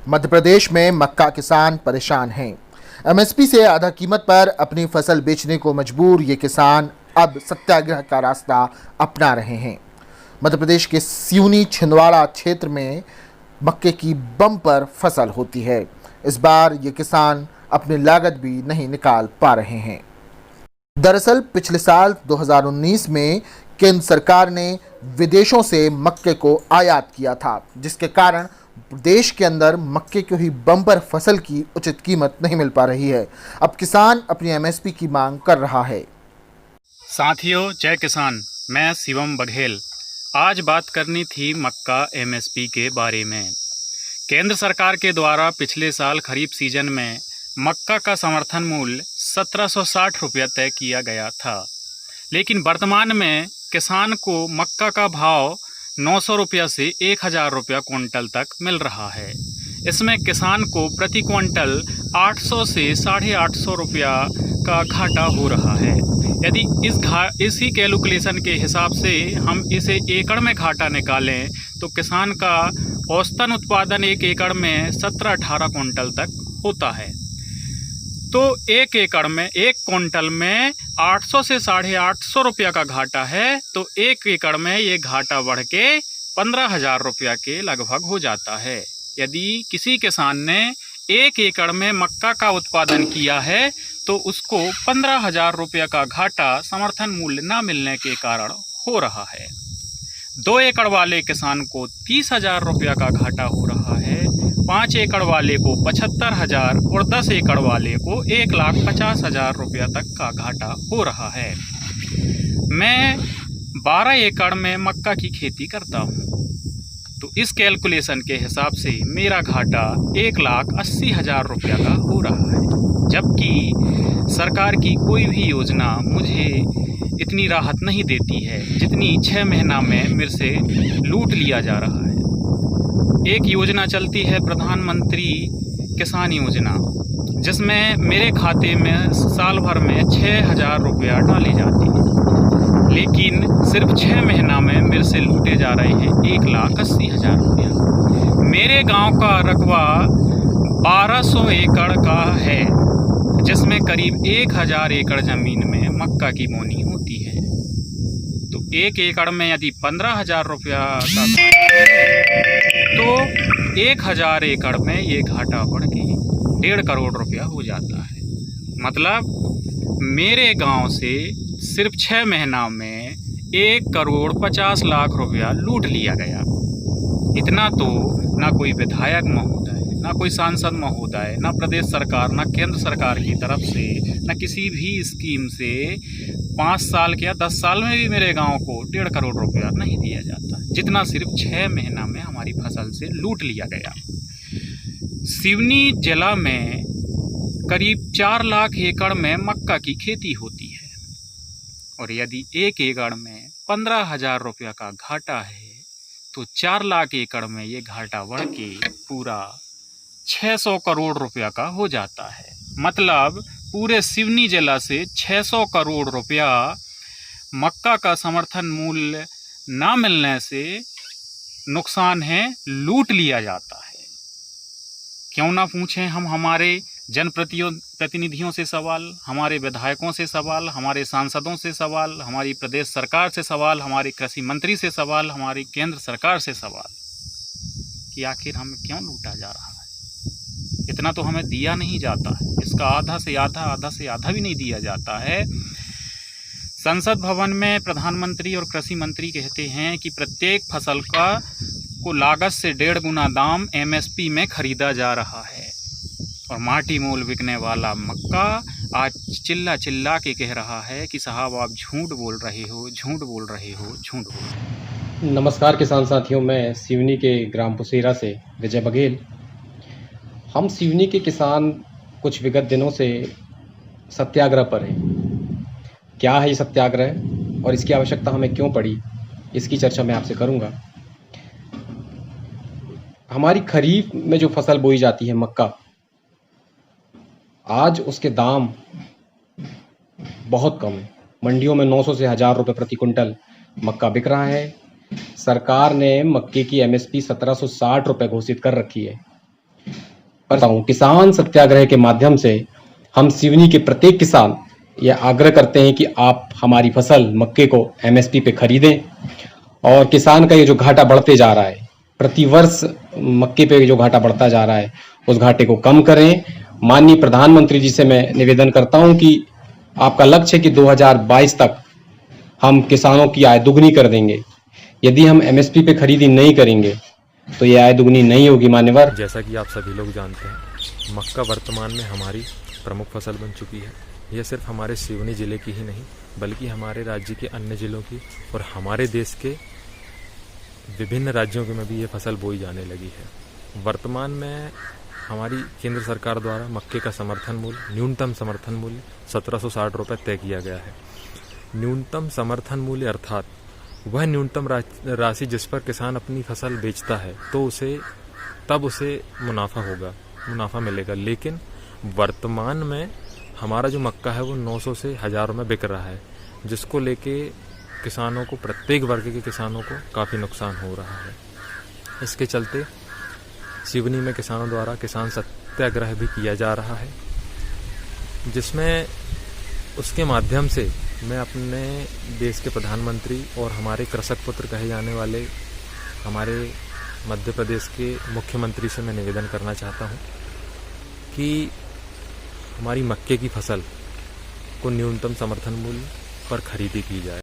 मध्य प्रदेश में मक्का किसान परेशान हैं। एमएसपी से आधा कीमत पर अपनी फसल बेचने को मजबूर ये किसान अब सत्याग्रह का रास्ता अपना रहे हैं। मध्य प्रदेश के सिवनी छिंदवाड़ा क्षेत्र में मक्के की बम्पर फसल होती है। इस बार ये किसान अपनी लागत भी नहीं निकाल पा रहे हैं। दरअसल पिछले साल 2019 में केंद्र सरकार ने विदेशों से मक्के को आयात किया था, जिसके कारण देश के अंदर मक्के की हुई बम्पर फसल की उचित कीमत नहीं मिल पा रही है। अब किसान अपनी एमएसपी की मांग कर रहा है। साथियों, जय किसान। मैं शिवम बघेल। आज बात करनी थी मक्का एमएसपी के बारे में। केंद्र सरकार के द्वारा पिछले साल खरीफ सीजन में मक्का का समर्थन मूल्य 1760 रुपया तय किया गया था, लेकिन वर्तमान में किसान को मक्का का भाव 900 रुपया से 1000 रुपया क्विंटल तक मिल रहा है। इसमें किसान को प्रति क्विंटल 800 से 850 रुपया का घाटा हो रहा है। यदि इसी कैलकुलेशन के हिसाब से हम इसे एकड़ में घाटा निकालें तो किसान का औसतन उत्पादन एक एकड़ में 17-18 क्विंटल तक होता है। तो एक एकड़ में एक क्विंटल में 800 से 850 रुपया का घाटा है, तो एक एकड़ में ये घाटा बढ़ के 15,000 रुपया के लगभग हो जाता है। यदि किसी किसान ने एक एकड़ में मक्का का उत्पादन किया है तो उसको 15,000 रुपया का घाटा समर्थन मूल्य न मिलने के कारण हो रहा है। 2 एकड़ वाले किसान को 30,000 रुपया का घाटा हो रहा है, 5 एकड़ वाले को 75,000 और 10 एकड़ वाले को 1,50,000 रुपया तक का घाटा हो रहा है। मैं 12 एकड़ में मक्का की खेती करता हूँ, तो इस कैलकुलेशन के हिसाब से मेरा घाटा 1,80,000 रुपया का हो रहा है, जबकि सरकार की कोई भी योजना मुझे इतनी राहत नहीं देती है जितनी 6 महीना में मेरे से लूट लिया जा रहा है। एक योजना चलती है प्रधानमंत्री किसान योजना, जिसमें मेरे खाते में साल भर में 6,000 रुपया डाले जाते हैं, लेकिन सिर्फ 6 महीना में मेरे से लूटे जा रहे हैं 1,80,000 रुपया। मेरे गांव का रकबा 1200 एकड़ का है, जिसमें करीब 1,000 एकड़ ज़मीन में मक्का की बोनी होती है। तो एक एकड़ में यदि 15,000 रुपया का तो 1,000 एकड़ में ये घाटा बढ़ के 1.5 करोड़ रुपया हो जाता है। मतलब मेरे गांव से सिर्फ 6 महीना में 1,50,00,000 रुपया लूट लिया गया। इतना तो ना कोई विधायक महोदय, ना कोई सांसद महोदय, ना प्रदेश सरकार, ना केंद्र सरकार की तरफ से, ना किसी भी स्कीम से 5 साल के या 10 साल में भी मेरे गांव को 1.5 करोड़ रुपया नहीं दिया जाता, जितना सिर्फ 6 महीना में हमारी फसल से लूट लिया गया। सिवनी जिला में करीब 4 लाख एकड़ में मक्का की खेती होती है, और यदि एक एकड़ में 15,000 रुपया का घाटा है तो 4 लाख एकड़ में ये घाटा बढ़ के पूरा 600 करोड़ रुपया का हो जाता है। मतलब पूरे सिवनी जिला से 600 करोड़ रुपया मक्का का समर्थन मूल्य ना मिलने से नुकसान है, लूट लिया जाता है। क्यों ना पूछें हम हमारे जनप्रतिनिधियों से सवाल, हमारे विधायकों से सवाल, हमारे सांसदों से सवाल, हमारी प्रदेश सरकार से सवाल, हमारे कृषि मंत्री से सवाल, हमारी केंद्र सरकार से सवाल कि आखिर हमें क्यों लूटा जा रहा है। इतना तो हमें दिया नहीं जाता है, इसका आधा से आधा भी नहीं दिया जाता है। संसद भवन में प्रधानमंत्री और कृषि मंत्री कहते हैं कि प्रत्येक फसल को लागत से 1.5 गुना दाम एमएसपी में खरीदा जा रहा है, और माटी मोल बिकने वाला मक्का आज चिल्ला चिल्ला के कह रहा है कि साहब आप झूठ बोल रहे हो, झूठ बोल रहे हो, झूठ बोल रहे हो। नमस्कार किसान साथियों, मैं सिवनी के ग्राम पुसेरा से विजय बघेल। हम सिवनी के किसान कुछ विगत दिनों से सत्याग्रह पर हैं। क्या है ये सत्याग्रह और इसकी आवश्यकता हमें क्यों पड़ी, इसकी चर्चा मैं आपसे करूंगा। हमारी खरीफ में जो फसल बोई जाती है मक्का, आज उसके दाम बहुत कम है। मंडियों में 900 से 1,000 रुपये प्रति कुंटल मक्का बिक रहा है। सरकार ने मक्के की एमएसपी 1760 रुपये घोषित कर रखी है। पर किसान सत्याग्रह के माध्यम से हम सिवनी के प्रत्येक किसान यह आग्रह करते हैं कि आप हमारी फसल मक्के को एमएसपी पे खरीदें और किसान का ये जो घाटा बढ़ते जा रहा है, प्रतिवर्ष मक्के पे जो घाटा बढ़ता जा रहा है, उस घाटे को कम करें। माननीय प्रधानमंत्री जी से मैं निवेदन करता हूं कि आपका लक्ष्य है कि 2022 तक हम किसानों की आय दुगनी कर देंगे। यदि हम एमएसपी पे खरीदी नहीं करेंगे तो ये आय दुगनी नहीं होगी मान्यवर। जैसा कि आप सभी लोग जानते हैं, मक्का वर्तमान में हमारी प्रमुख फसल बन चुकी है। यह सिर्फ हमारे सिवनी ज़िले की ही नहीं बल्कि हमारे राज्य के अन्य ज़िलों की और हमारे देश के विभिन्न राज्यों में भी ये फसल बोई जाने लगी है। वर्तमान में हमारी केंद्र सरकार द्वारा मक्के का समर्थन मूल्य, न्यूनतम समर्थन मूल्य 1760 रुपये तय किया गया है। न्यूनतम समर्थन मूल्य अर्थात वह न्यूनतम राशि जिस पर किसान अपनी फसल बेचता है तो उसे मुनाफा मिलेगा। लेकिन वर्तमान में हमारा जो मक्का है वो 900 से 1000 में बिक रहा है, जिसको लेके किसानों को, प्रत्येक वर्ग के किसानों को काफ़ी नुकसान हो रहा है। इसके चलते सिवनी में किसानों द्वारा किसान सत्याग्रह भी किया जा रहा है, जिसमें उसके माध्यम से मैं अपने देश के प्रधानमंत्री और हमारे कृषक पुत्र कहे जाने वाले हमारे मध्य प्रदेश के मुख्यमंत्री से मैं निवेदन करना चाहता हूं कि हमारी मक्के की फसल को न्यूनतम समर्थन मूल्य पर खरीदी की जाए।